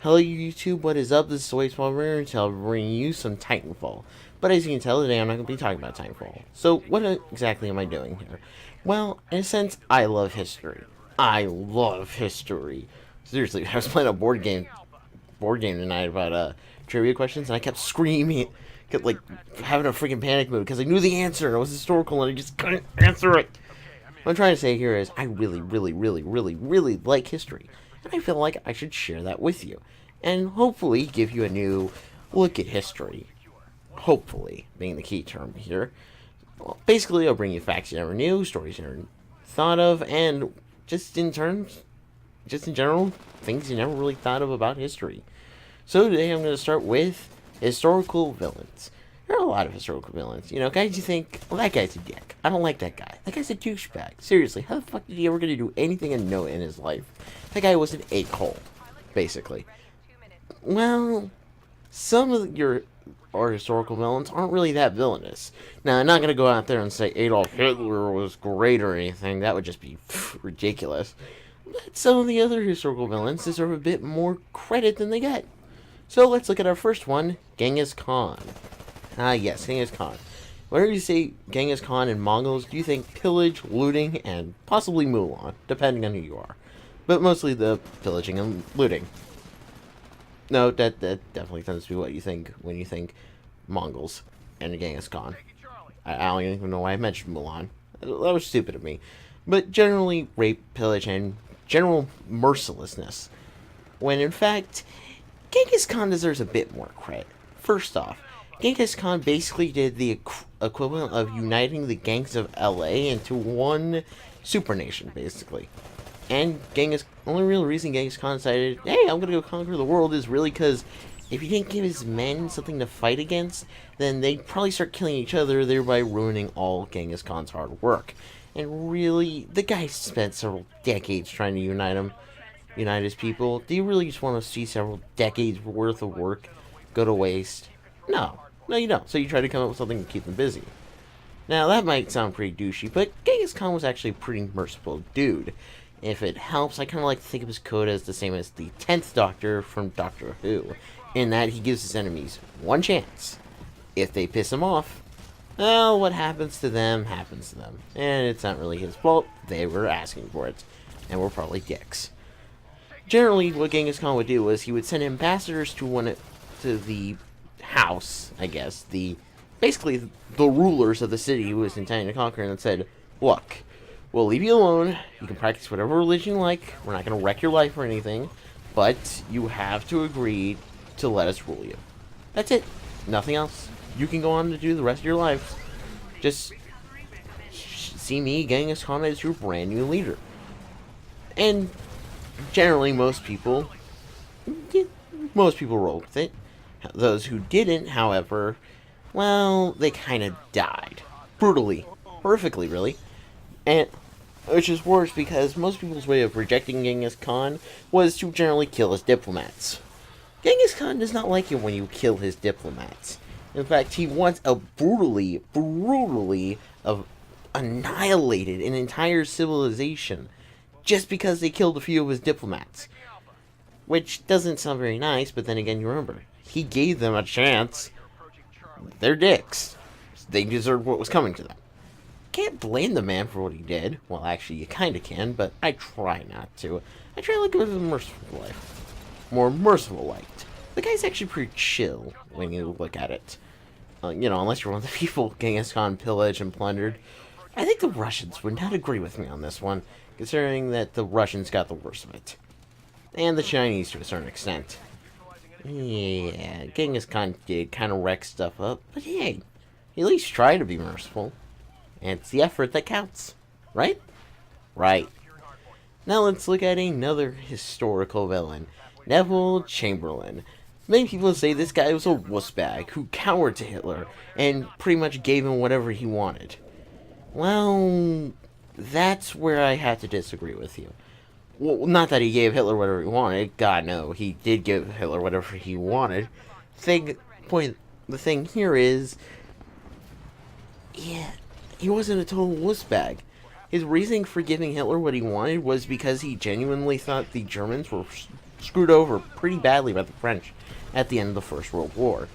Hello YouTube, what is up? This is Smellbringer, and I'll bring you some Titanfall. But as you can tell, today I'm not going to be talking about Titanfall. So what exactly am I doing here? Well, in a sense, I love history. I love history. Seriously, I was playing a board game tonight about trivia questions, and I kept screaming, kept like having a freaking panic mood because I knew the answer. It was historical, and I just couldn't answer it. What I'm trying to say here is I really like history. And I feel like I should share that with you. And hopefully give you a new look at history. Hopefully, being the key term here. Well, basically, I'll bring you facts you never knew, stories you never thought of, and just in general, things you never really thought of about history. So today I'm going to start with historical villains. There are a lot of historical villains. You know, guys you think, well, that guy's a dick. I don't like that guy. That guy's a douchebag. Seriously, how the fuck did he ever get to do anything and know in his life? That guy was an a-hole, basically. Well, some of our historical villains aren't really that villainous. Now, I'm not going to go out there and say Adolf Hitler was great or anything. That would just be ridiculous. But some of the other historical villains deserve a bit more credit than they get. So let's look at our first one, Genghis Khan. Yes, Genghis Khan. Whenever you say Genghis Khan and Mongols, do you think pillage, looting, and possibly Mulan, depending on who you are. But mostly the pillaging and looting. No, that definitely tends to be what you think when you think Mongols and Genghis Khan. I don't even know why I mentioned Mulan. That was stupid of me. But generally, rape, pillage, and general mercilessness. When in fact, Genghis Khan deserves a bit more credit. First off, Genghis Khan basically did the equivalent of uniting the gangs of LA into one super nation, basically. And only real reason Genghis Khan decided, hey, I'm gonna go conquer the world is really because if he didn't give his men something to fight against, then they'd probably start killing each other, thereby ruining all Genghis Khan's hard work. And really, the guy spent several decades trying to unite his people. Do you really just want to see several decades worth of work go to waste? No, you don't. So you try to come up with something to keep them busy. Now, that might sound pretty douchey, but Genghis Khan was actually a pretty merciful dude. If it helps, I kind of like to think of his code as the same as the 10th Doctor from Doctor Who, in that he gives his enemies one chance. If they piss him off, well, what happens to them, happens to them. And it's not really his fault, they were asking for it, and were probably dicks. Generally, what Genghis Khan would do was he would send ambassadors to the house, I guess, basically the rulers of the city he was intending to conquer, and said, look, we'll leave you alone, you can practice whatever religion you like, we're not going to wreck your life or anything, but you have to agree to let us rule you. That's it. Nothing else. You can go on to do the rest of your life. Just see me, Genghis Khan, as your brand new leader. And generally, most people rolled with it. Those who didn't, however, well, they kind of died. Brutally. Horrifically, really. And which is worse because most people's way of rejecting Genghis Khan was to generally kill his diplomats. Genghis Khan does not like it when you kill his diplomats. In fact, he once brutally annihilated an entire civilization just because they killed a few of his diplomats. Which doesn't sound very nice, but then again, you remember, he gave them a chance. They're dicks. They deserved what was coming to them. Can't blame the man for what he did. Well, actually, you kind of can, but I try not to. I try to live a merciful life. More merciful light. The guy's actually pretty chill when you look at it. Unless you're one of the people Genghis Khan pillaged and plundered. I think the Russians would not agree with me on this one, considering that the Russians got the worst of it. And the Chinese to a certain extent. Yeah, Genghis Khan did kind of wreck stuff up, but hey, he at least tried to be merciful. And it's the effort that counts, right? Right. Now let's look at another historical villain, Neville Chamberlain. Many people say this guy was a wussbag who cowered to Hitler and pretty much gave him whatever he wanted. Well, that's where I have to disagree with you. Well, not that he gave Hitler whatever he wanted. God, no, he did give Hitler whatever he wanted. The thing here is, yeah, he wasn't a total wussbag. His reasoning for giving Hitler what he wanted was because he genuinely thought the Germans were screwed over pretty badly by the French at the end of the First World War.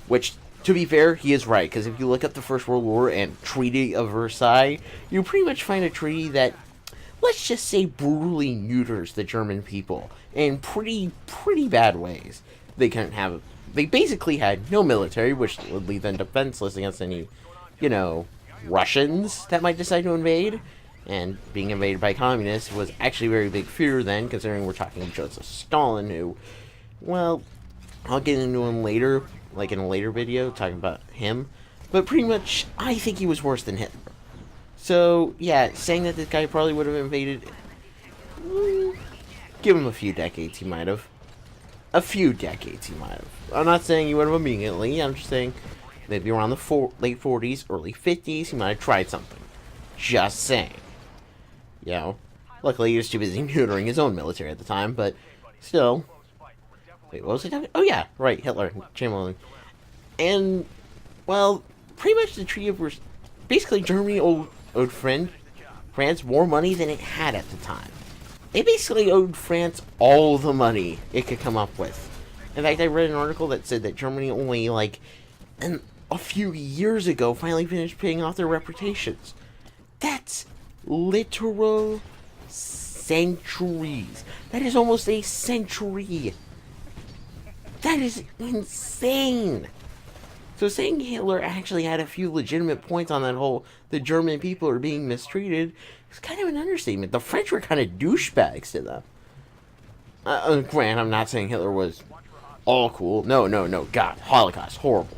Which, to be fair, he is right, because if you look up the First World War and Treaty of Versailles, you pretty much find a treaty that, let's just say, brutally neuters the German people in pretty bad ways. They basically had no military, which would leave them defenseless against any, Russians that might decide to invade. And being invaded by communists was actually a very big fear then, considering we're talking Joseph Stalin, who, well, I'll get into him later, like in a later video, talking about him. But pretty much, I think he was worse than Hitler. So, yeah, saying that this guy probably would have invaded, give him a few decades, he might have. A few decades, he might have. I'm not saying he would have immediately, I'm just saying maybe around the late 40s, early 50s, he might have tried something. Just saying. Luckily he was too busy neutering his own military at the time, but still. Wait, what was it? Oh yeah, right, Hitler, Chamberlain. And, well, pretty much the Treaty of basically Germany owed France more money than it had at the time. They basically owed France all the money it could come up with. In fact, I read an article that said that Germany only, a few years ago finally finished paying off their reputations. That's literal centuries. That is almost a century. That is insane. So saying Hitler actually had a few legitimate points on that whole the German people are being mistreated is kind of an understatement. The French were kind of douchebags to them. Grant, I'm not saying Hitler was all cool. No. God, Holocaust, horrible.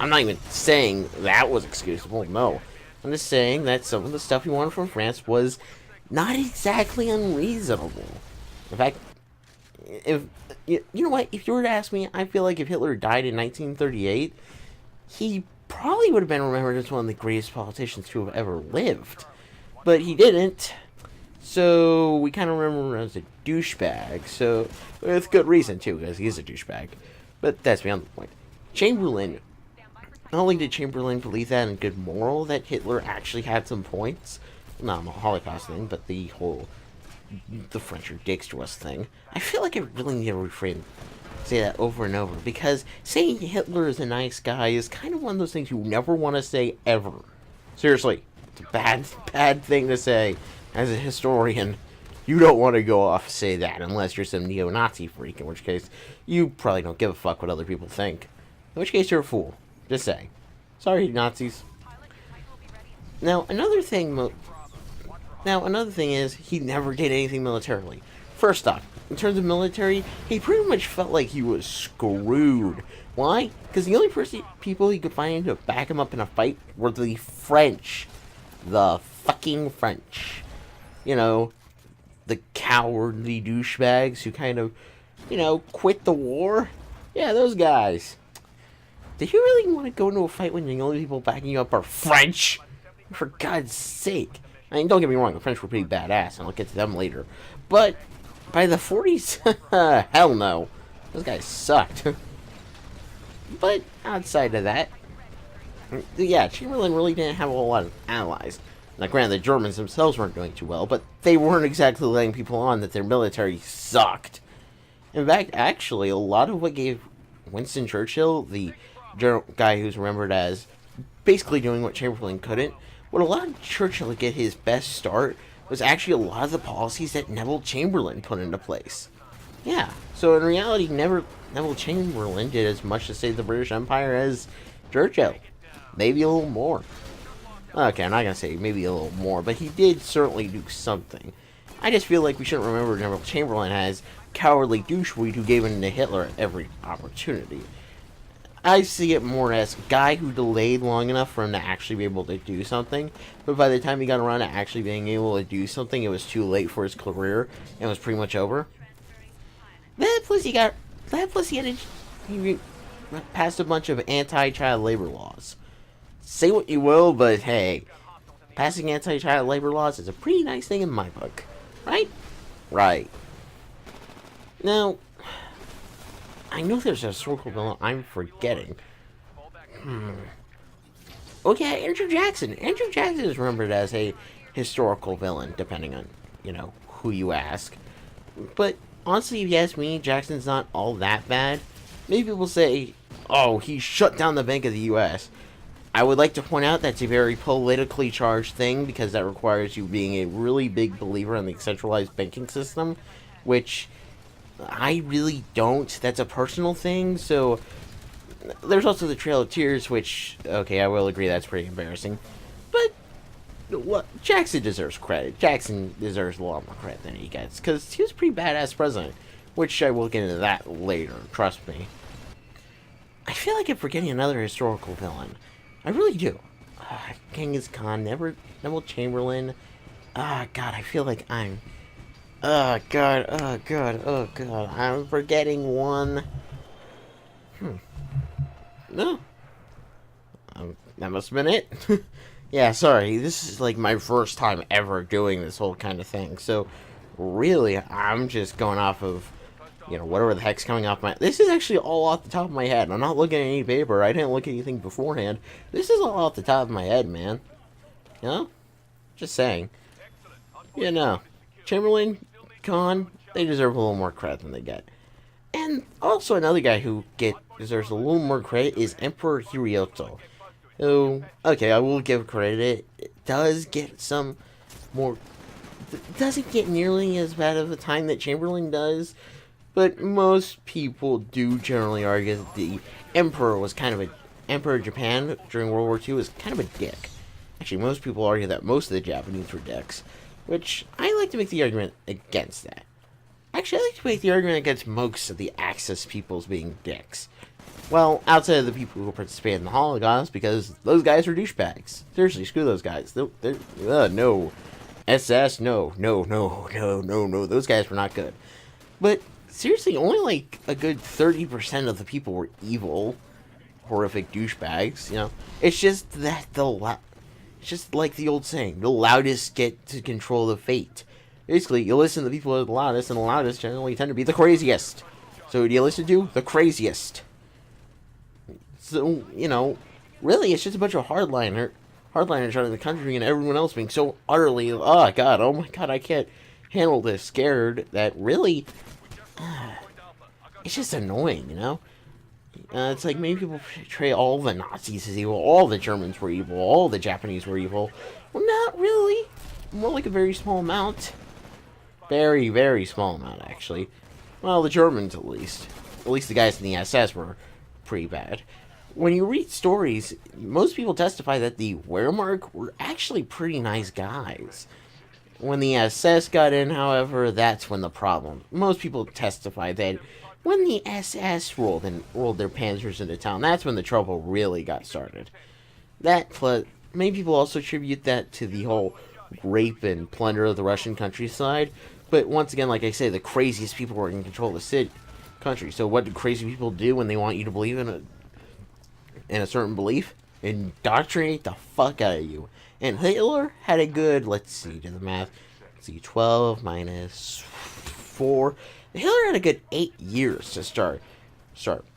I'm not even saying that was excusable, no. I'm just saying that some of the stuff he wanted from France was not exactly unreasonable. In fact, if you know what, if you were to ask me, I feel like if Hitler died in 1938, he probably would have been remembered as one of the greatest politicians to have ever lived. But he didn't. So we kind of remember him as a douchebag. So with good reason too, because he is a douchebag. But that's beyond the point. Chamberlain. Not only did Chamberlain believe that in good moral that Hitler actually had some points, not the Holocaust thing, but the whole the French are dicks to us thing. I feel like I really need to say that over and over, because saying Hitler is a nice guy is kind of one of those things you never want to say ever. Seriously, it's a bad thing to say as a historian. You don't want to go off and say that unless you're some neo-Nazi freak, in which case you probably don't give a fuck what other people think. In which case you're a fool. Just saying. Sorry, Nazis. Now, another thing is, he never did anything militarily. First off, in terms of military, he pretty much felt like he was screwed. Why? Because the only people he could find to back him up in a fight were the French. The fucking French. The cowardly douchebags who kind of, quit the war. Yeah, those guys. Did you really want to go into a fight when the only people backing you up are French? For God's sake. I mean, don't get me wrong, the French were pretty badass, and I'll get to them later. But by the 40s, hell no. Those guys sucked. But outside of that, yeah, Chamberlain really didn't have a whole lot of allies. Now, granted, the Germans themselves weren't doing too well, but they weren't exactly letting people on that their military sucked. In fact, actually, a lot of what gave Winston Churchill, the guy who's remembered as basically doing what Chamberlain couldn't, what allowed Churchill to get his best start was actually a lot of the policies that Neville Chamberlain put into place. Yeah, so in reality, Neville Chamberlain did as much to save the British Empire as Churchill. Maybe a little more. Okay, I'm not going to say maybe a little more, but he did certainly do something. I just feel like we shouldn't remember Neville Chamberlain as cowardly doucheweed who gave in to Hitler at every opportunity. I see it more as a guy who delayed long enough for him to actually be able to do something, but by the time he got around to actually being able to do something, it was too late for his career, and it was pretty much over. He passed a bunch of anti-child labor laws. Say what you will, but hey, passing anti-child labor laws is a pretty nice thing in my book. Right? Right. Now, I know there's a historical villain I'm forgetting. Okay, Andrew Jackson. Andrew Jackson is remembered as a historical villain, depending on, who you ask. But honestly, if you ask me, Jackson's not all that bad. Maybe people say, oh, he shut down the Bank of the U.S. I would like to point out that's a very politically charged thing because that requires you being a really big believer in the centralized banking system, which I really don't. That's a personal thing, so there's also the Trail of Tears, which, okay, I will agree that's pretty embarrassing. But Jackson deserves credit. Jackson deserves a lot more credit than he gets, because he was a pretty badass president, which I will get into that later, trust me. I feel like I'm forgetting another historical villain. I really do. Genghis Khan, Neville Chamberlain. God, I feel like I'm... God, I'm forgetting one. No. That must have been it. Yeah, sorry. This is like my first time ever doing this whole kind of thing. So, really, I'm just going off of, whatever the heck's coming off my... This is actually all off the top of my head. I'm not looking at any paper. I didn't look at anything beforehand. This is all off the top of my head, man. Just saying. Chamberlain, Khan, they deserve a little more credit than they get. And also another guy who deserves a little more credit is Emperor Hirohito. Who, okay, I will give credit. It does get some more... It doesn't get nearly as bad of a time that Chamberlain does, but most people do generally argue that the Emperor was kind of a... Emperor of Japan during World War II was kind of a dick. Actually, most people argue that most of the Japanese were dicks, which I like to make the argument against that. Actually, I like to make the argument against most of the Axis peoples being dicks. Well, outside of the people who participated in the Holocaust, because those guys were douchebags. Seriously, screw those guys. No. SS, no. Those guys were not good. But, seriously, only like a good 30% of the people were evil, horrific douchebags, It's just that it's just like the old saying, the loudest get to control the fate. Basically, you listen to the people who are the loudest, and the loudest generally tend to be the craziest. So who do you listen to? The craziest. So, really, it's just a bunch of hardliners running the country, and everyone else being so utterly, oh my god, I can't handle this, scared, that really, it's just annoying, It's like many people portray all the Nazis as evil, all the Germans were evil, all the Japanese were evil. Well, not really. More like a very small amount. Very, very small amount, actually. Well, the Germans, at least. At least the guys in the SS were pretty bad. When you read stories, most people testify that the Wehrmacht were actually pretty nice guys. When the SS got in, however, that's when the problem. Most people testify that when the SS rolled their panzers into town, that's when the trouble really got started. That plus, many people also attribute that to the whole rape and plunder of the Russian countryside. But once again, like I say, the craziest people were in control of the country. So what do crazy people do when they want you to believe in a certain belief? Indoctrinate the fuck out of you. And Hitler had a good, let's see, do the math. Let's see, 12 minus 4. Hitler had a good 8 years to start.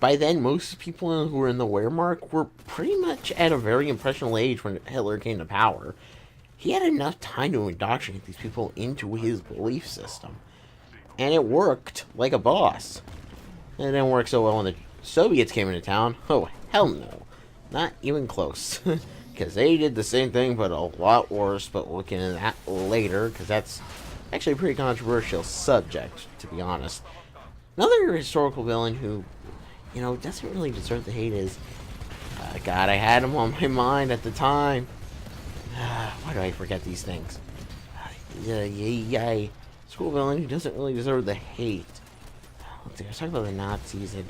By then, most people who were in the Wehrmacht were pretty much at a very impressionable age when Hitler came to power. He had enough time to indoctrinate these people into his belief system. And it worked like a boss. And it didn't work so well when the Soviets came into town. Oh, hell no. Not even close. Because they did the same thing, but a lot worse. But we'll get into that later, because that's actually a pretty controversial subject, to be honest. Another historical villain who, doesn't really deserve the hate is... God, I had him on my mind at the time. Why do I forget these things? School villain who doesn't really deserve the hate. Let's see, I was talking about the Nazis and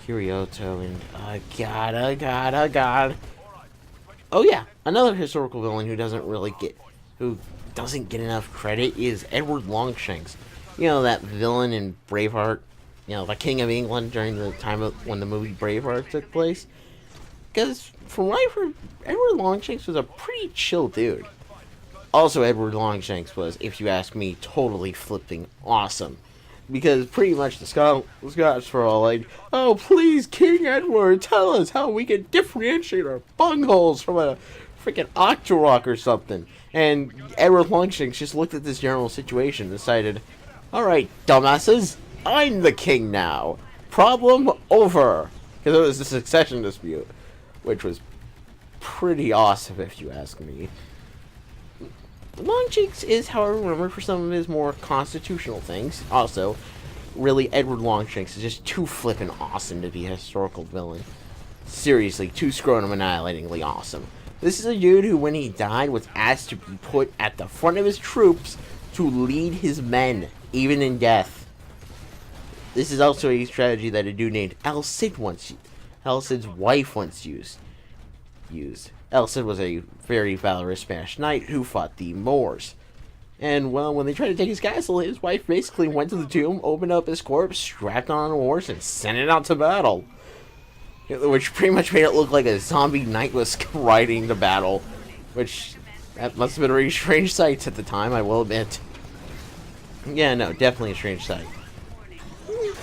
Hirohito and... God. Oh yeah, another historical villain who doesn't get enough credit is Edward Longshanks. That villain in Braveheart. The King of England during the time when the movie Braveheart took place. Because, from what I've heard, Edward Longshanks was a pretty chill dude. Also, Edward Longshanks was, if you ask me, totally flipping awesome. Because pretty much the Scots were all like, oh, please, King Edward, tell us how we can differentiate our bungholes from a freaking Octorok or something. And Edward Longshanks just looked at this general situation and decided, alright, dumbasses, I'm the king now. Problem over. Because it was a succession dispute, which was pretty awesome if you ask me. Longshanks is, however, remembered for some of his more constitutional things. Also, really, Edward Longshanks is just too flippin' awesome to be a historical villain. Seriously, too scrotum annihilatingly awesome. This is a dude who, when he died, was asked to be put at the front of his troops to lead his men, even in death. This is also a strategy that a dude named El Cid wife once used. El Cid was a very valorous Spanish knight who fought the Moors. And, well, when they tried to take his castle, his wife basically went to the tomb, opened up his corpse, strapped on a horse, and sent it out to battle. Which pretty much made it look like a zombie knight was riding to battle. Which, that must have been a very strange sight at the time, I will admit. Yeah, no, definitely a strange sight. And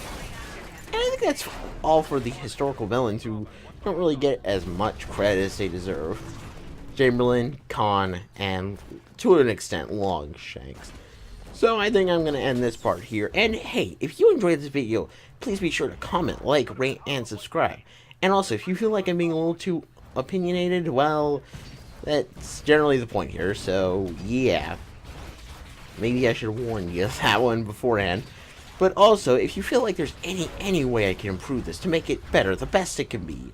I think that's all for the historical villains who don't really get as much credit as they deserve. Chamberlain, Khan, and to an extent, Longshanks. So I think I'm going to end this part here. And hey, if you enjoyed this video, please be sure to comment, like, rate, and subscribe. And also, if you feel like I'm being a little too opinionated, well, that's generally the point here. So yeah, maybe I should have warned you of that one beforehand. But also, if you feel like there's any way I can improve this to make it better, the best it can be,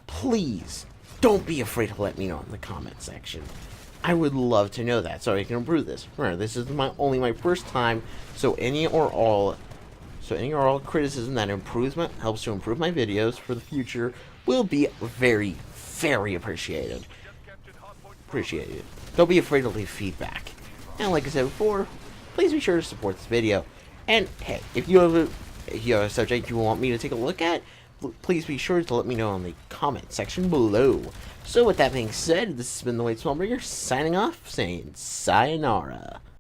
please don't be afraid to let me know in the comment section. I would love to know that so I can improve this. Remember, this is only my first time, so any or all criticism that helps to improve my videos for the future will be very, very appreciated. Don't be afraid to leave feedback. And like I said before, please be sure to support this video. And hey, if you have a subject you want me to take a look at, please be sure to let me know in the comment section below. So with that being said, this has been the Smellbringer signing off, saying sayonara.